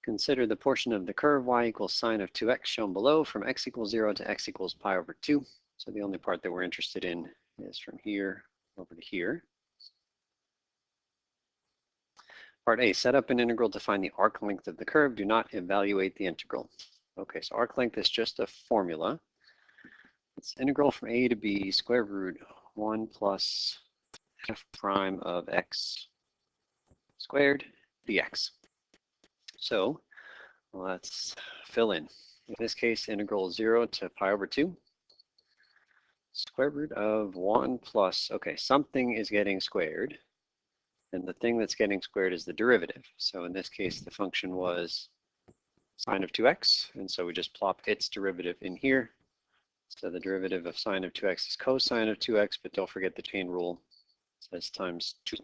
Consider the portion of the curve y equals sine of 2x shown below from x equals 0 to x equals pi over 2. So the only part that we're interested in is from here over to here. Part A, set up an integral to find the arc length of the curve. Do not evaluate the integral. Okay, so arc length is just a formula. It's integral from A to B square root 1 plus f prime of x squared dx. So let's fill in. In this case, integral 0 to pi over 2. Square root of 1 plus, okay, something is getting squared. And the thing that's getting squared is the derivative. So in this case, the function was sine of 2x. And so we just plop its derivative in here. So the derivative of sine of 2x is cosine of 2x, but don't forget the chain rule. It says times 2.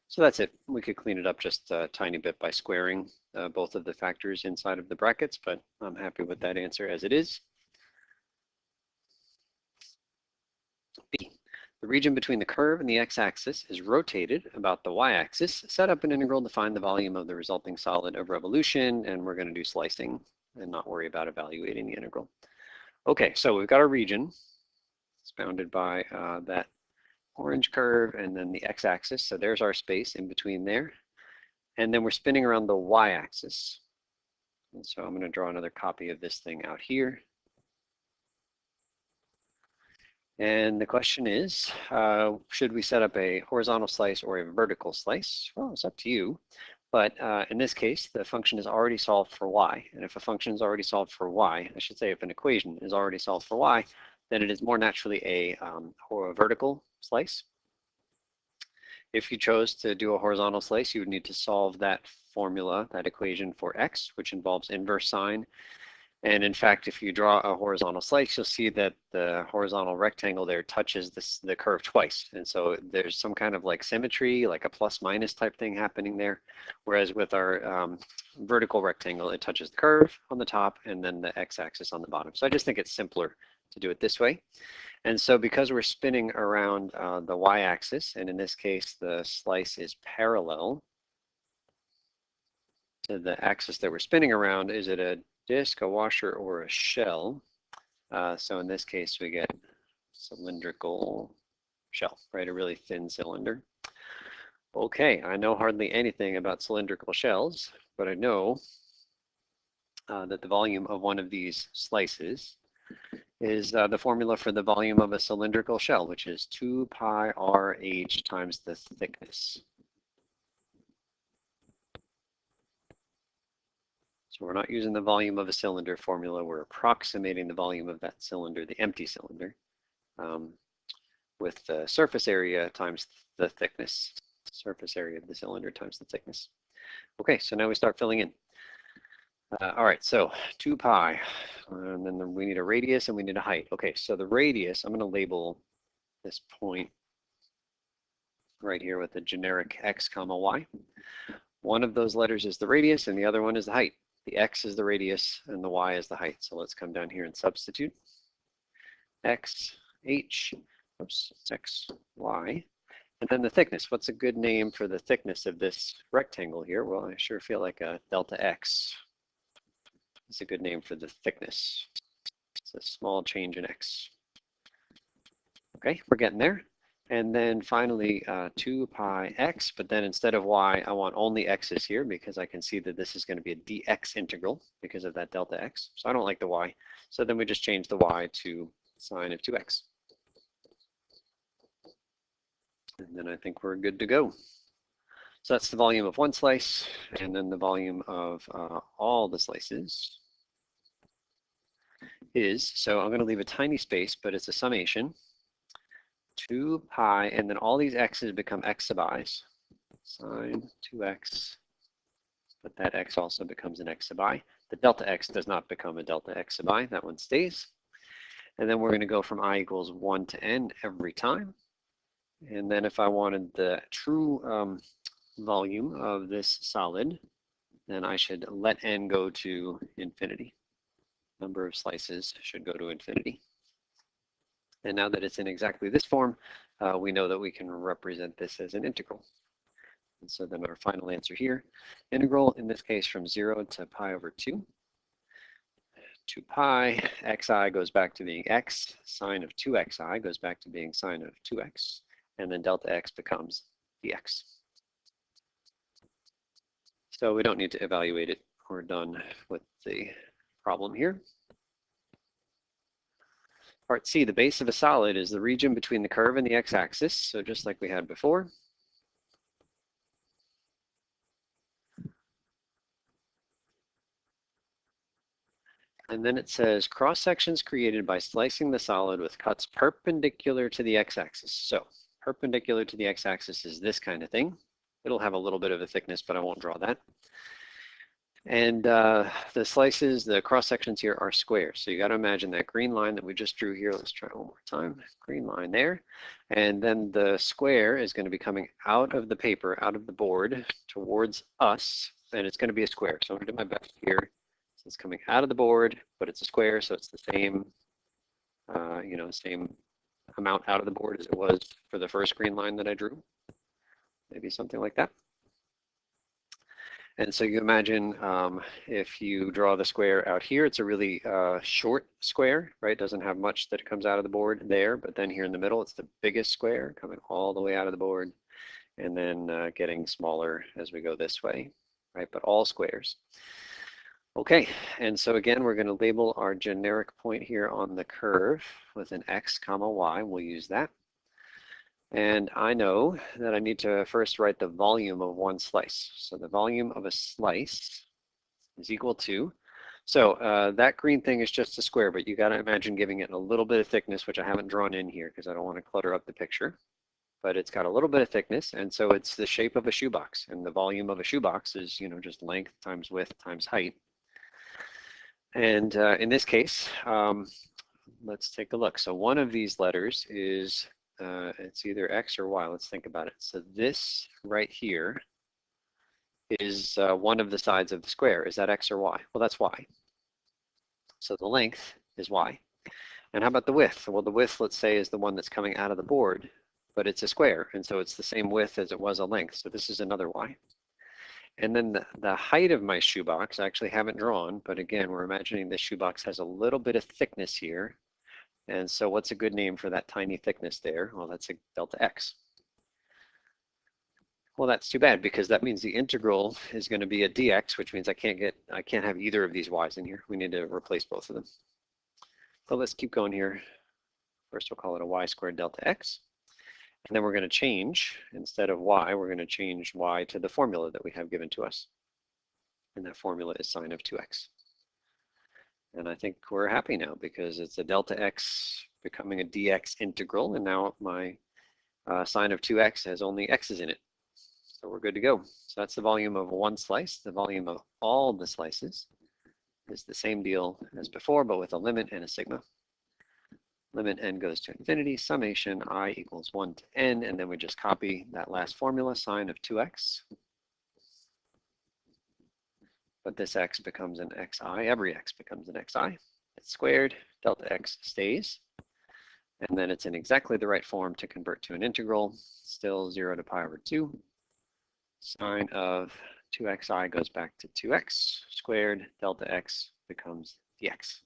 So that's it. We could clean it up just a tiny bit by squaring both of the factors inside of the brackets, but I'm happy with that answer as it is. B. The region between the curve and the x-axis is rotated about the y-axis. Set up an integral to find the volume of the resulting solid of revolution, and we're going to do slicing and not worry about evaluating the integral. Okay, so we've got our region. It's bounded by that orange curve and then the x-axis. So there's our space in between there. And then we're spinning around the y-axis. And so I'm going to draw another copy of this thing out here. And the question is, should we set up a horizontal slice or a vertical slice? Well, it's up to you. But in this case, the function is already solved for y. And if a function is already solved for y, I should say if an equation is already solved for y, then it is more naturally a vertical slice. If you chose to do a horizontal slice, you would need to solve that formula, that equation for x, which involves inverse sine. And in fact, if you draw a horizontal slice, you'll see that the horizontal rectangle there touches the curve twice. And so there's some kind of like symmetry, like a plus minus type thing happening there. Whereas with our vertical rectangle, it touches the curve on the top and then the x-axis on the bottom. So I just think it's simpler to do it this way. And so because we're spinning around the y-axis, and in this case, the slice is parallel to the axis that we're spinning around, is it a disc, a washer, or a shell? So in this case, we get cylindrical shell, right? A really thin cylinder. Okay, I know hardly anything about cylindrical shells, but I know that the volume of one of these slices is the formula for the volume of a cylindrical shell, which is 2 pi RH times the thickness. So we're not using the volume of a cylinder formula, we're approximating the volume of that cylinder, the empty cylinder, with the surface area times the thickness, surface area of the cylinder times the thickness. Okay, so now we start filling in. All right, so 2 pi, and then we need a radius and we need a height. Okay, so the radius, I'm going to label this point right here with a generic x comma y. One of those letters is the radius and the other one is the height. The x is the radius and the y is the height. So let's come down here and substitute. X, h, oops, x, y. And then the thickness. What's a good name for the thickness of this rectangle here? Well, I sure feel like a delta x. It's a good name for the thickness. It's a small change in x. Okay, we're getting there. And then finally 2 pi x, but then instead of y, I want only x's here because I can see that this is going to be a dx integral because of that delta x. So I don't like the y. So then we just change the y to sine of 2x. And then I think we're good to go. So that's the volume of one slice, and then the volume of all the slices is, so I'm going to leave a tiny space, but it's a summation. 2 pi, and then all these x's become x sub i's. Sine 2x, but that x also becomes an x sub I. The delta x does not become a delta x sub I. That one stays. And then we're going to go from I equals 1 to n every time. And then if I wanted the true volume of this solid, then I should let n go to infinity. Number of slices should go to infinity. And now that it's in exactly this form, we know that we can represent this as an integral. And so then our final answer here, integral in this case from 0 to pi over 2. 2 pi, xi goes back to being x, sine of 2xi goes back to being sine of 2x, and then delta x becomes dx. So we don't need to evaluate it. We're done with the problem here. Part C, the base of a solid is the region between the curve and the x-axis, so just like we had before. And then it says cross sections created by slicing the solid with cuts perpendicular to the x-axis. So perpendicular to the x-axis is this kind of thing. It'll have a little bit of a thickness, but I won't draw that. And the slices, the cross sections here are squares. So you got to imagine that green line that we just drew here. Let's try it one more time. Green line there. And then the square is going to be coming out of the paper, out of the board towards us. And it's going to be a square. So I'm going to do my best here. So it's coming out of the board, but it's a square. So it's the same, same amount out of the board as it was for the first green line that I drew. Maybe something like that. And so you imagine if you draw the square out here, it's a really short square, right? Doesn't have much that comes out of the board there, but then here in the middle, it's the biggest square coming all the way out of the board and then getting smaller as we go this way, right? But all squares. Okay, and so again, we're going to label our generic point here on the curve with an x comma y. We'll use that. And I know that I need to first write the volume of one slice. So the volume of a slice is equal to, so that green thing is just a square, but you got to imagine giving it a little bit of thickness, which I haven't drawn in here because I don't want to clutter up the picture. But it's got a little bit of thickness, and so it's the shape of a shoebox. And the volume of a shoebox is, just length times width times height. And in this case, let's take a look. So one of these letters is it's either X or Y. Let's think about it. So this right here is one of the sides of the square. Is that X or Y? Well, that's Y. So the length is Y. And how about the width? Well, the width, let's say, is the one that's coming out of the board, but it's a square. And so it's the same width as it was a length. So this is another Y. And then the height of my shoebox, I actually haven't drawn, but again, we're imagining this shoebox has a little bit of thickness here. And so what's a good name for that tiny thickness there? Well, that's a delta x. Well, that's too bad because that means the integral is going to be a dx, which means I can't have either of these y's in here. We need to replace both of them. So let's keep going here. First, we'll call it a y squared delta x. And then we're going to change, instead of y, we're going to change y to the formula that we have given to us. And that formula is sine of 2x. And I think we're happy now because it's a delta x becoming a dx integral, and now my sine of 2x has only x's in it. So we're good to go. So that's the volume of one slice. The volume of all the slices is the same deal as before, but with a limit and a sigma. Limit n goes to infinity, summation I equals 1 to n, and then we just copy that last formula, sine of 2x. But this x becomes an xi, every x becomes an xi. It's squared, delta x stays. And then it's in exactly the right form to convert to an integral, still 0 to pi over 2. Sine of 2xi goes back to 2x squared, delta x becomes dx.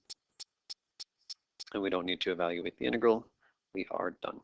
And we don't need to evaluate the integral. We are done.